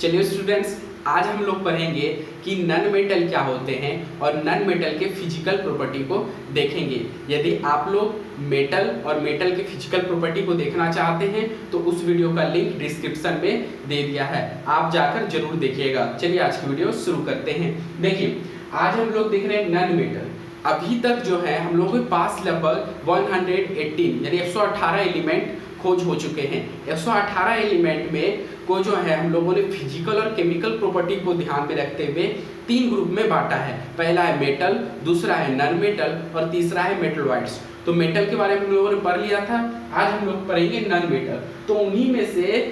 चलिए स्टूडेंट्स, आज हम लोग पढ़ेंगे कि नन मेटल क्या होते हैं और नन मेटल के फिजिकल प्रॉपर्टी को देखेंगे। यदि आप लोग मेटल और मेटल के फिजिकल प्रॉपर्टी को देखना चाहते हैं तो उस वीडियो का लिंक डिस्क्रिप्शन में दे दिया है, आप जाकर जरूर देखिएगा। चलिए आज की वीडियो शुरू करते हैं। देखिए, आज हम लोग देख रहे हैं नन मेटल। अभी तक जो है हम लोगों के पास लगभग 118 यानी 118 एलिमेंट खोज हो चुके हैं। 118 एलिमेंट में को जो है हम लोगों ने फिजिकल और केमिकल प्रॉपर्टी को ध्यान में रखते हुए 3 ग्रुप में बांटा है। पहला है मेटल, दूसरा है नन मेटल और तीसरा है मेटलॉइड्स। तो मेटल के बारे में हम लोगों ने पढ़ लिया था, आज हम लोग पढ़ेंगे नन मेटल। तो उन्हीं में से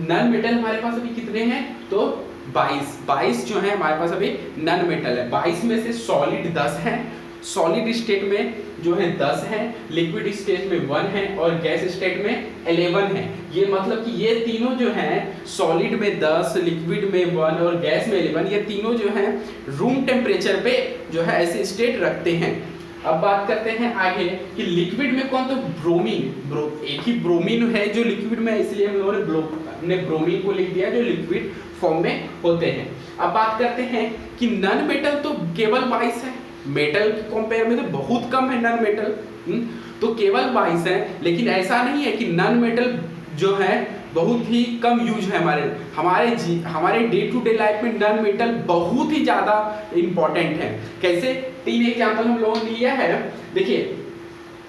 नन मेटल हमारे पास अभी कितने हैं? तो 22 जो है हमारे पास अभी नन मेटल है। 22 में से सॉलिड 10 है, सॉलिड स्टेट में जो है 10 है, लिक्विड स्टेट में 1 है और गैस स्टेट में 11 है। ये मतलब कि ये तीनों जो हैं सॉलिड में 10, लिक्विड में 1 और गैस में 11, ये तीनों जो हैं रूम टेम्परेचर पे जो है ऐसे स्टेट रखते हैं। अब बात करते हैं आगे कि लिक्विड में कौन? तो ब्रोमीन। एक ही ब्रोमीन है जो लिक्विड में, इसलिए हम लोगों ने ब्रोमीन को लिख दिया जो लिक्विड फॉर्म में होते हैं। अब बात करते हैं कि नन मेटल तो केवल 22 है, मेटल के कंपेयर में तो बहुत कम है नन मेटल। तो केवल 22 है, लेकिन ऐसा नहीं है कि नन मेटल जो है बहुत ही कम यूज है हमारे डे टू डे लाइफ में नन मेटल बहुत ही ज्यादा इंपॉर्टेंट है। कैसे? 3 एग्जांपल हम लोगों ने लिया है। देखिए,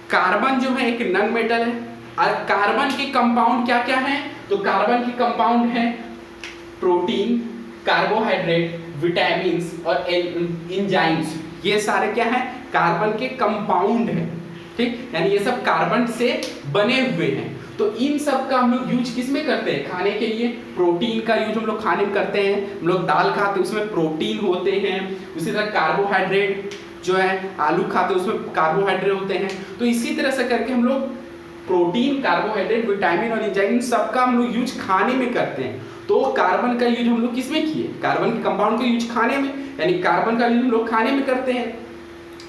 कार्बन जो है एक नन मेटल है और कार्बन के कंपाउंड क्या क्या है? तो कार्बन के कंपाउंड है प्रोटीन, कार्बोहाइड्रेट, विटामिन और एंजाइम्स। ये सारे क्या है? कार्बन के कंपाउंड है, ठीक? यानी ये सब कार्बन से बने हुए हैं। तो इन सब का हम लोग यूज किस में करते हैं? खाने के लिए प्रोटीन का यूज हम लोग खाने में करते हैं। हम लोग दाल खाते हैं उसमें प्रोटीन होते हैं। उसी तरह कार्बोहाइड्रेट जो है आलू खाते हैं उसमें कार्बोहाइड्रेट होते हैं। तो इसी तरह से करके हम लोग प्रोटीन, कार्बोहाइड्रेट, विटामिन और एंजाइम सबका हम लोग यूज खाने में करते हैं। तो कार्बन का यूज हम लोग किस में किए? कार्बन के कंपाउंड का यूज खाने में, यानी कार्बन का यूज हम लोग खाने में करते हैं।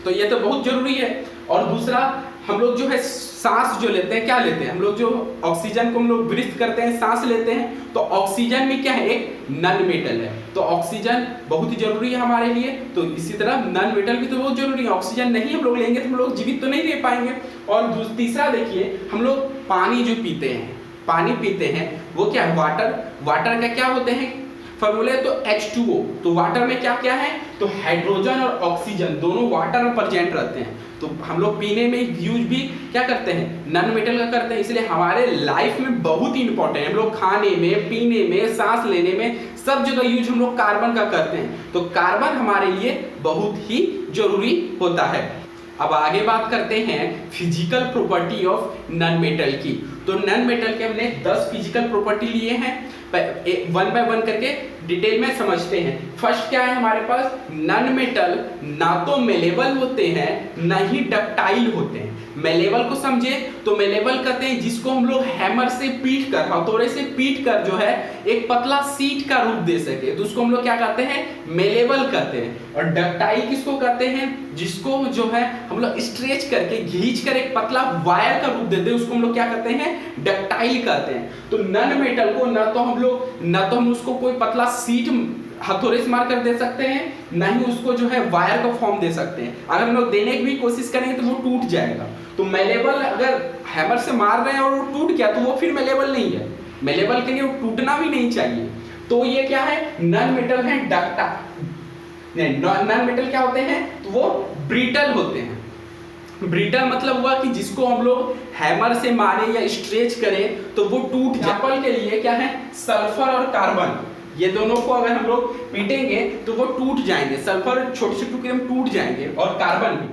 तो ये तो बहुत जरूरी है। और दूसरा, हम लोग जो है सांस जो लेते हैं, क्या लेते हैं हम लोग? जो ऑक्सीजन को हम लोग ब्रीथ करते हैं, सांस लेते हैं, तो ऑक्सीजन में क्या है? एक नन मेटल है। तो ऑक्सीजन बहुत ही जरूरी है हमारे लिए। तो इसी तरह नन मेटल भी तो बहुत जरूरी है। ऑक्सीजन नहीं हम लोग लेंगे तो हम लोग जीवित तो नहीं रह पाएंगे। और तीसरा देखिए, हम लोग पानी जो पीते हैं वो क्या है? वाटर का क्या होते हैं फॉर्मूले? तो H2O। तो वाटर में क्या क्या है? तो हाइड्रोजन और ऑक्सीजन दोनों वाटर में प्रेजेंट रहते हैं। तो हम लोग पीने में यूज भी क्या करते हैं? नन मेटल का करते हैं। इसलिए हमारे लाइफ में बहुत ही इंपॉर्टेंट है। हम लोग खाने में, पीने में, सांस लेने में सब जगह यूज हम लोग कार्बन का करते हैं। तो कार्बन हमारे लिए बहुत ही जरूरी होता है। अब आगे बात करते हैं physical property of non metal की। तो नन मेटल के हमने 10 फिजिकल प्रॉपर्टी लिए हैं, 1 बाय 1 करके डिटेल में समझते हैं। फर्स्ट क्या है हमारे पास? नन मेटल ना तो मेलेबल होते हैं ना ही डक्टाइल होते हैं। मेलेबल को समझे तो मेलेबल कहते हैं जिसको हम लोग हैमर से पीट कर, हथौड़े से पीट कर जो है एक पतला सीट का रूप दे सके, तो उसको हम लोग क्या कहते हैं? मेलेबल कहते हैं। और डक्टाइल किसको कहते हैं? जिसको जो है हम लोग स्ट्रेच करके, खींच कर एक पतला वायर का रूप देते हैं, उसको हम लोग क्या कहते हैं? डक्टाइल कहते हैं। तो नन मेटल को ना तो हम उसको कोई पतला सीट हथौड़े से मार कर दे सकते हैं, ना ही उसको जो है वायर का फॉर्म दे सकते हैं। अगर हम लोग देने की भी कोशिश करेंगे तो वो टूट जाएगा। तो मेलेबल, अगर हैमर से मार रहे हैं और वो टूट गया तो वो फिर मेलेबल नहीं है। मेलेबल के लिए वो टूटना भी नहीं चाहिए। तो ये क्या है? नन मेटल है नन मेटल क्या होते हैं? तो वो ब्रिटल होते हैं। ब्रिटल मतलब हुआ कि जिसको हम लोग हैमर से मारे या स्ट्रेच करें तो वो टूट जाए। एग्जांपल के लिए क्या है? सल्फर और कार्बन, ये दोनों को अगर हम लोग पीटेंगे तो वो टूट जाएंगे। सल्फर छोटे छोटे टुकड़े में टूट जाएंगे और कार्बन भी।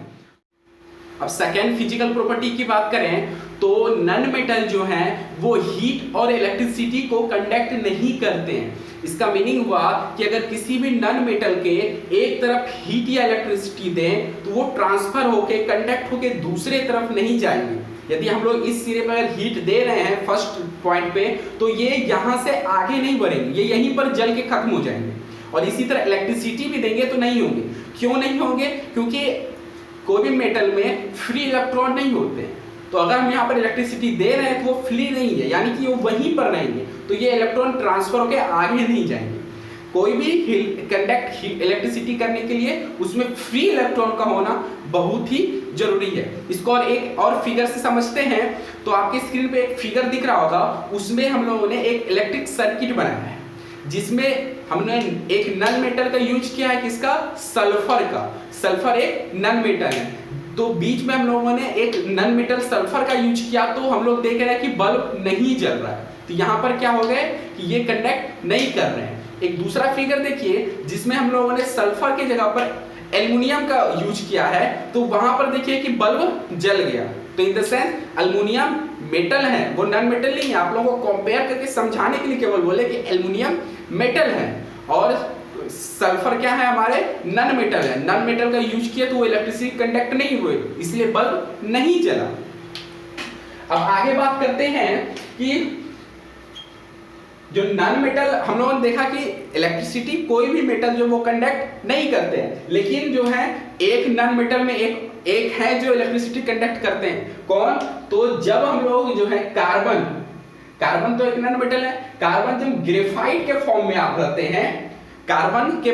अब सेकेंड फिजिकल प्रॉपर्टी की बात करें तो नन मेटल जो है वो हीट और इलेक्ट्रिसिटी को कंडक्ट नहीं करते हैं। इसका मीनिंग हुआ कि अगर किसी भी नन मेटल के एक तरफ हीट या इलेक्ट्रिसिटी दें तो वो ट्रांसफर होके, कंडक्ट होके दूसरे तरफ नहीं जाएंगे। यदि हम लोग इस सिरे पर हीट दे रहे हैं फर्स्ट पॉइंट पे, तो ये यहाँ से आगे नहीं बढ़ेंगे, ये यहीं पर जल के खत्म हो जाएंगे। और इसी तरह इलेक्ट्रिसिटी भी देंगे तो नहीं होंगे। क्यों नहीं होंगे? क्योंकि कोई भी मेटल में फ्री इलेक्ट्रॉन नहीं होते हैं। तो अगर हम यहाँ पर इलेक्ट्रिसिटी दे रहे हैं तो वो फ्री नहीं है, यानी कि वो वहीं पर रहेंगे, तो ये इलेक्ट्रॉन ट्रांसफर होकर आगे नहीं जाएंगे। कोई भी कंडक्ट इलेक्ट्रिसिटी करने के लिए उसमें फ्री इलेक्ट्रॉन का होना बहुत ही जरूरी है। इसको और एक और फिगर से समझते हैं तो आपके स्क्रीन पे एक फिगर दिख रहा होगा, उसमें हम लोगों ने एक इलेक्ट्रिक सर्किट बनाया है जिसमें हमने एक नन मेटल का यूज किया है, किसका, सल्फर का। सल्फर एक नन मेटल है, तो बीच में हम लोगों ने एक नन मेटल सल्फर का यूज किया, तो हम लोग देख रहे हैं कि बल्ब नहीं जल रहा है। तो यहाँ पर क्या हो गया कि ये कंडक्ट नहीं कर रहे हैं। एक दूसरा फिगर देखिए जिसमें हम लोगों ने सल्फर की जगह पर एल्युमिनियम का यूज किया है, तो वहां पर देखिए कि बल्ब जल गया। तो in the sense aluminium metal है, वो नॉन मेटल नहीं है। आप लोगों को कंपेयर करके समझाने के लिए केवल बोले कि एल्युमिनियम मेटल है और सल्फर क्या है, हमारे नॉन मेटल है। नॉन मेटल का यूज किया तो वो इलेक्ट्रिसिटी कंडक्ट नहीं हुए, इसलिए बल्ब नहीं जला। अब आगे बात करते हैं कि जो नॉन मेटल, हम लोगों ने देखा कि इलेक्ट्रिसिटी कोई भी मेटल जो वो कंडक्ट नहीं करते हैं, लेकिन जो है एक नॉन मेटल में एक है जो इलेक्ट्रिसिटी कंडक्ट करते हैं। कौन, तो जब हम लोग जो है कार्बन तो एक नॉन मेटल है। कार्बन जब ग्रेफाइट के फॉर्म में आप रहते हैं, कार्बन के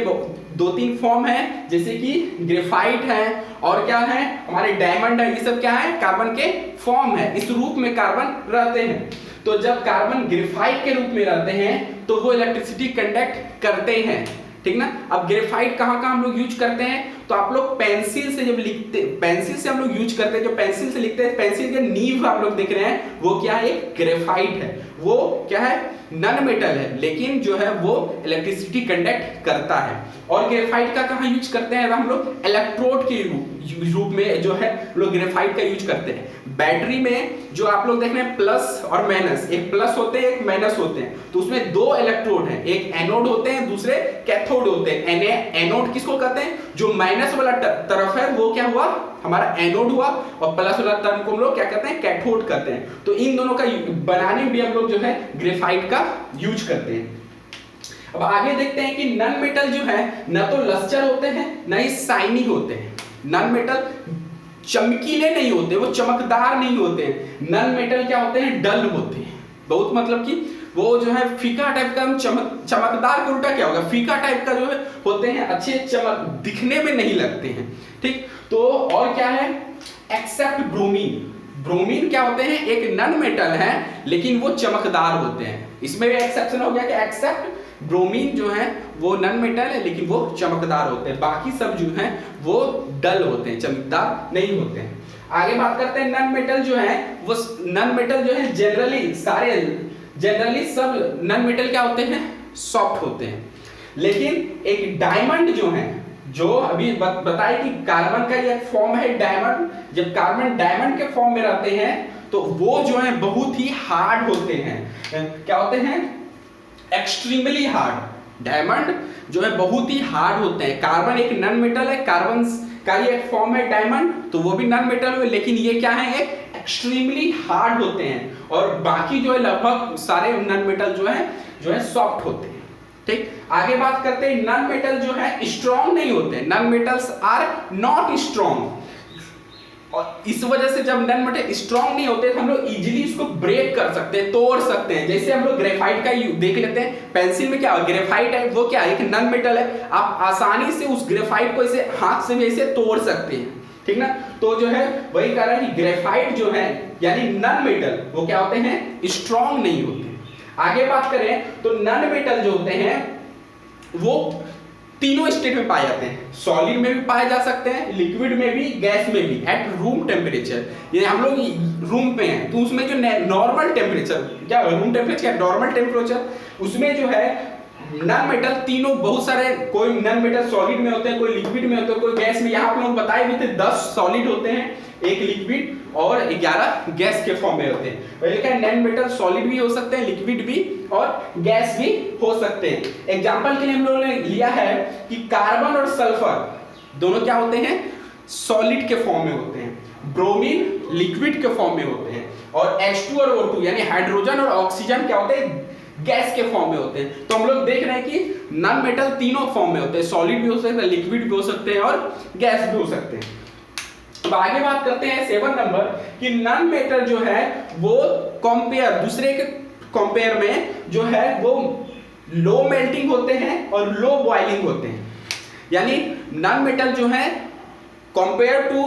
2-3 फॉर्म है, जैसे कि ग्रेफाइट है और क्या है हमारे डायमंड है, ये सब क्या है, कार्बन के फॉर्म है। इस रूप में कार्बन रहते हैं। तो जब कार्बन ग्रेफाइट के रूप में रहते हैं तो वो इलेक्ट्रिसिटी कंडक्ट करते हैं, ठीक ना। अब ग्रेफाइट कहाँ हम लोग यूज करते हैं, तो आप लोग पेंसिल से जब लिखते, पेंसिल से हम लोग यूज करते हैं, जो पेंसिल से लिखते हैं, पेंसिल के नीव आप लोग देख रहे हैं, वो क्या है, ग्रेफाइट है। वो क्या है, नॉन मेटल है, लेकिन जो है वो इलेक्ट्रिसिटी कंडक्ट करता है। और ग्रेफाइट का कहाँ यूज करते हैं, हम लोग इलेक्ट्रोड के रूप में जो है लोग ग्रेफाइट का यूज करते हैं। बैटरी में जो आप लोग देख रहे हैं प्लस और माइनस, एक प्लस होते हैं एक माइनस होते हैं, तो उसमें 2 इलेक्ट्रोड हैं, एक एनोड होते हैं दूसरे कैथोड होते हैं। एनोड किसको कहते हैं, जो माइनस वाला तरफ है वो क्या हुआ, हमारा एनोड हुआ, और प्लस वाला तरफ को हम लोग क्या कहते हैं, कैथोड कहते हैं। तो इन दोनों का बनाने में भी हम लोग जो है ग्रेफाइट का यूज करते हैं। अब आगे देखते हैं कि नॉन मेटल जो है न तो लस्टर होते हैं न ही शाइनी होते हैं। नॉन मेटल चमकीले नहीं होते, वो चमकदार नहीं होते हैं। नॉन मेटल क्या होते हैं, डल होते हैं। बहुत मतलब कि वो जो है फीका टाइप का, चमकदार का उल्टा क्या होगा, फीका टाइप का जो है होते हैं, अच्छे चमक दिखने में नहीं लगते हैं, ठीक। तो और क्या है, एक्सेप्ट ब्रोमीन। ब्रोमीन क्या होते हैं, एक नॉन मेटल है लेकिन वो चमकदार होते हैं। इसमें भी एक्सेप्शन हो गया कि एक्सेप्ट ब्रोमीन जो है वो नॉन मेटल है लेकिन वो चमकदार होते हैं, बाकी सब जो है वो डल होते हैं, चमकदार नहीं होते हैं। आगे बात करते हैं नॉन मेटल जो है, वो नॉन मेटल जो है जनरली सब नॉन मेटल क्या होते हैं, सॉफ्ट होते हैं। लेकिन एक डायमंड जो है, जो अभी बताए कि कार्बन का एक फॉर्म है डायमंड, जब कार्बन डायमंड के फॉर्म में रहते हैं तो वो जो है बहुत ही हार्ड होते हैं। क्या होते हैं, एक्सट्रीमली हार्ड। डायमंड जो है बहुत ही हार्ड होते हैं। कार्बन एक नॉन मेटल है, कार्बन का ये एक फॉर्म है डायमंड, तो वो भी नॉन मेटल हुए, लेकिन ये क्या है, एक एक्सट्रीमली हार्ड होते हैं। और बाकी जो है लगभग सारे नॉन मेटल जो है सॉफ्ट होते हैं, ठीक। आगे बात करते हैं, नॉन मेटल जो है स्ट्रॉन्ग नहीं होते। Non metals are not strong, और इस वजह से जब नॉन मेटल स्ट्रॉन्ग नहीं होते तो हम लोग इजीली इसको ब्रेक कर सकते हैं, तोड़ सकते हैं। जैसे हम लोग ग्रेफाइट का देख लेते हैं, पेंसिल में क्या है, ग्रेफाइट है, वो क्या है, एक नॉन मेटल है। आप आसानी से उस ग्रेफाइट को ऐसे हाथ से भी ऐसे तोड़ सकते हैं, ठीक ना। तो जो है वही कह रहा है कि ग्रेफाइट जो है यानी नॉन मेटल, वो क्या होते हैं, स्ट्रॉन्ग नहीं होते। आगे बात करें तो नॉन मेटल जो होते हैं वो तीनों स्टेट में पाए जाते हैं। सॉलिड में भी पाए जा सकते हैं, लिक्विड में भी, गैस में भी, एट रूम टेम्परेचर। ये हम लोग रूम पे हैं तो उसमें जो नॉर्मल टेम्परेचर, क्या रूम टेम्परेचर, नॉर्मल टेम्परेचर, उसमें जो है नॉन मेटल तीनों, बहुत सारे, कोई नॉन मेटल सॉलिड में होते हैं, कोई लिक्विड में होते हैं, कोई गैस में। यहाँ आप लोग बताए भी थे 10 सॉलिड होते हैं, 1 लिक्विड और 11 गैस के फॉर्म में होते हैं। पहले क्या, नॉन मेटल सॉलिड भी हो सकते हैं, लिक्विड भी और गैस भी हो सकते हैं। एग्जांपल के लिए हम लोगों ने लिया है कि कार्बन और सल्फर दोनों क्या होते हैं, सॉलिड के फॉर्म में होते हैं। ब्रोमीन लिक्विड के फॉर्म में होते हैं, और H2 और O2 यानी हाइड्रोजन और ऑक्सीजन क्या होते हैं, गैस के फॉर्म में होते हैं। तो हम लोग देख रहे हैं कि नॉन मेटल तीनों फॉर्म में होते हैं, सॉलिड भी हो सकते हैं, लिक्विड भी हो सकते हैं और गैस भी हो सकते हैं। अब आगे बात करते हैं 7 नंबर कि नन मेटल जो है वो कंपेयर दूसरे के कंपेयर में जो है वो लो मेल्टिंग होते हैं और लो बॉइलिंग होते हैं। यानी नन मेटल जो है compare to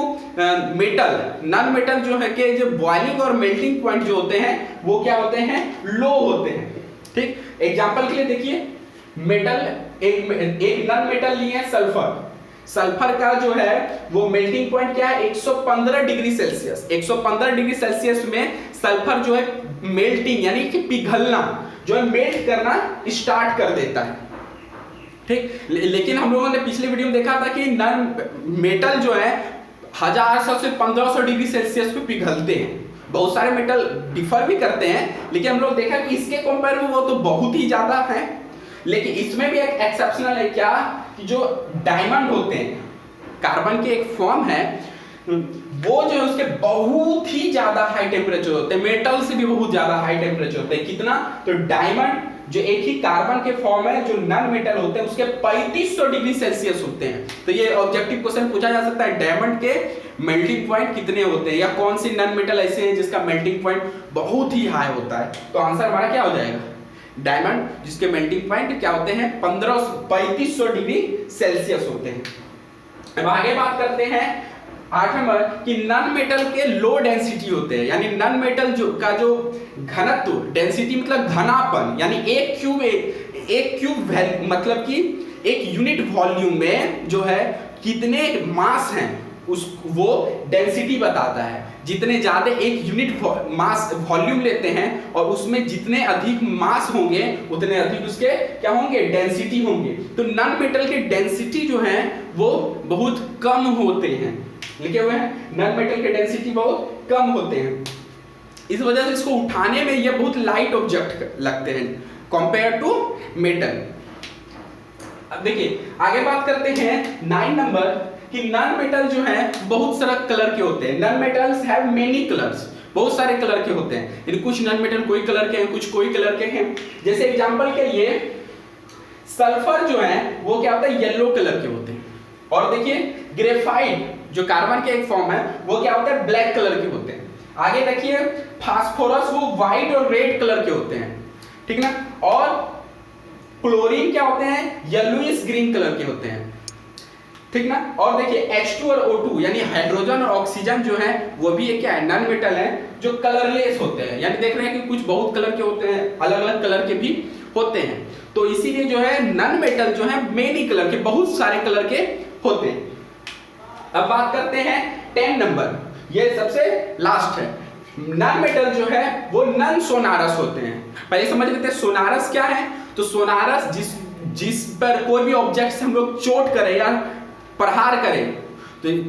metal, non metal जो है कि जो बॉइलिंग और मेल्टिंग पॉइंट जो होते हैं वो क्या होते हैं, लो होते हैं। ठीक, एग्जांपल के लिए देखिए मेटल, एक नन मेटल लिए है सल्फर। सल्फर का जो है वो मेल्टिंग पॉइंट क्या है, 115 डिग्री सेल्सियस। 115 डिग्री सेल्सियस में सल्फर जो है मेल्टिंग यानी कि पिघलना जो है, मेल्ट करना स्टार्ट कर देता है। ठीक, लेकिन हम लोगों ने पिछले वीडियो में देखा था कि नन मेटल जो है 1100 से 1500 डिग्री सेल्सियस पे पिघलते हैं। बहुत सारे मेटल डिफर भी करते हैं, लेकिन हम लोग देखा कि इसके कंपेयर में वो तो बहुत ही ज्यादा है। लेकिन इसमें भी एक एक्सेप्शनल है क्या, कि जो डायमंड होते हैं, कार्बन के एक फॉर्म है, वो जो है उसके बहुत ही ज्यादा हाई टेम्परेचर होते हैं, मेटल से भी बहुत ज्यादा हाई टेम्परेचर होते हैं। कितना, तो डायमंड जो एक ही कार्बन के फॉर्म है, जो नन मेटल होते हैं उसके 3500 डिग्री सेल्सियस होते हैं। तो ये ऑब्जेक्टिव क्वेश्चन पूछा जा सकता है, डायमंड के मेल्टिंग पॉइंट कितने होते हैं, या कौन सी नन मेटल ऐसे हैं जिसका मेल्टिंग पॉइंट बहुत ही हाई होता है। तो आंसर हमारा क्या हो जाएगा, डायमंड, जिसके मेल्टिंग पॉइंट क्या होते हैं 3500 डिग्री सेल्सियस होते हैं। अब आगे बात करते हैं 8 नंबर कि नन मेटल के लो डेंसिटी होते हैं। यानी नन मेटल जो का जो घनत्व, डेंसिटी मतलब घनापन, यानी एक क्यूब मतलब कि एक यूनिट वॉल्यूम में जो है कितने मास हैं, उस वो डेंसिटी बताता है। जितने ज्यादा एक यूनिट मास वॉल्यूम लेते हैं और उसमें जितने अधिक मास होंगे उतने अधिक उसके क्या होंगे, डेंसिटी होंगे। तो नन मेटल के डेंसिटी जो है वो बहुत कम होते हैं, लिखे हुए हैं नन मेटल के डेंसिटी बहुत कम होते हैं। इस वजह से इसको उठाने में ये बहुत लाइट ऑब्जेक्ट लगते हैं कंपेयर टू मेटल। अब देखिए आगे बात करते हैं 9 नंबर कि नन मेटल जो है बहुत सारा कलर के होते हैं। Non metals have many colours, बहुत सारे कलर के होते हैं। यानी कुछ नन मेटल कोई कलर के हैं, कुछ कोई कलर के हैं। जैसे एग्जांपल के लिए सल्फर जो है वो क्या होता है, येलो कलर के होते हैं। और देखिए ग्रेफाइट जो कार्बन के एक फॉर्म है वो क्या होता है, ब्लैक कलर के होते हैं। आगे देखिए फास्फोरस वो व्हाइट और रेड कलर के होते हैं, ठीक ना। और क्लोरीन क्या होते हैं, येलोइश ग्रीन कलर के होते हैं, ठीक ना। और देखिए H2 और O2 यानी हाइड्रोजन और ऑक्सीजन जो है वो भी एक क्या है, नन मेटल है जो कलरलेस होते हैं। यानी देख रहे हैं कि कुछ बहुत कलर के होते हैं, अलग अलग कलर के भी होते हैं। तो इसीलिए जो है नन मेटल जो है मेनी कलर के, बहुत सारे कलर के होते हैं। अब बात करते हैं 10 नंबर, ये सबसे लास्ट है। नन मेटल जो है वो नन सोनारस होते हैं। पहले समझ लेते हैं सोनारस क्या है। तो सोनारस जिस पर कोई भी ऑब्जेक्ट से हम लोग चोट करें या प्रहार करें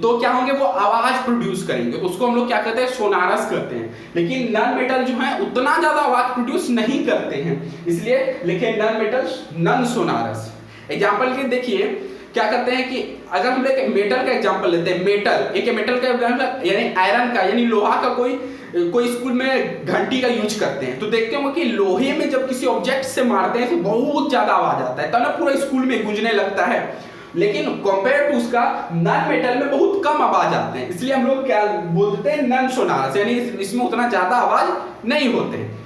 तो क्या होंगे, वो आवाज प्रोड्यूस करेंगे, उसको हम लोग क्या कहते हैं, सोनारस कहते हैं। लेकिन नन मेटल जो है उतना ज्यादा आवाज प्रोड्यूस नहीं करते हैं, इसलिए लिखे नन मेटल नन सोनारस। एग्जांपल के देखिए क्या करते हैं कि अगर हम लोग मेटल का एग्जांपल लेते हैं, मेटल का एग्जांपल यानी आयरन का यानी लोहा का कोई स्कूल में घंटी का यूज करते हैं, तो देखते होंगे कि लोहे में जब किसी ऑब्जेक्ट से मारते हैं तो बहुत ज्यादा आवाज आता है, तब ना पूरा स्कूल में गूंजने लगता है। लेकिन कंपेयर टू उसका नन मेटल में बहुत कम आवाज आते हैं, इसलिए हम लोग क्या बोलते हैं, नन सोनारस, यानी इसमें उतना ज्यादा आवाज नहीं होते हैं।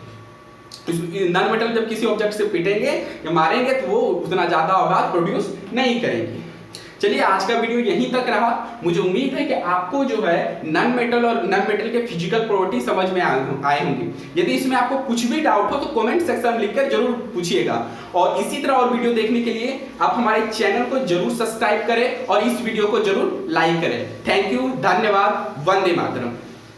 नन मेटल जब किसी ऑब्जेक्ट से पिटेंगे या मारेंगे तो वो उतना ज्यादा आवाज प्रोड्यूस नहीं करेंगे। चलिए आज का वीडियो यहीं तक रहा। मुझे उम्मीद है कि आपको जो है नन मेटल और नन मेटल के फिजिकल प्रॉपर्टी समझ में आए होंगे। यदि इसमें आपको कुछ भी डाउट हो तो कमेंट सेक्शन में लिखकर जरूर पूछिएगा। और इसी तरह और वीडियो देखने के लिए आप हमारे चैनल को जरूर सब्सक्राइब करें और इस वीडियो को जरूर लाइक करें। थैंक यू, धन्यवाद, वंदे मातरम।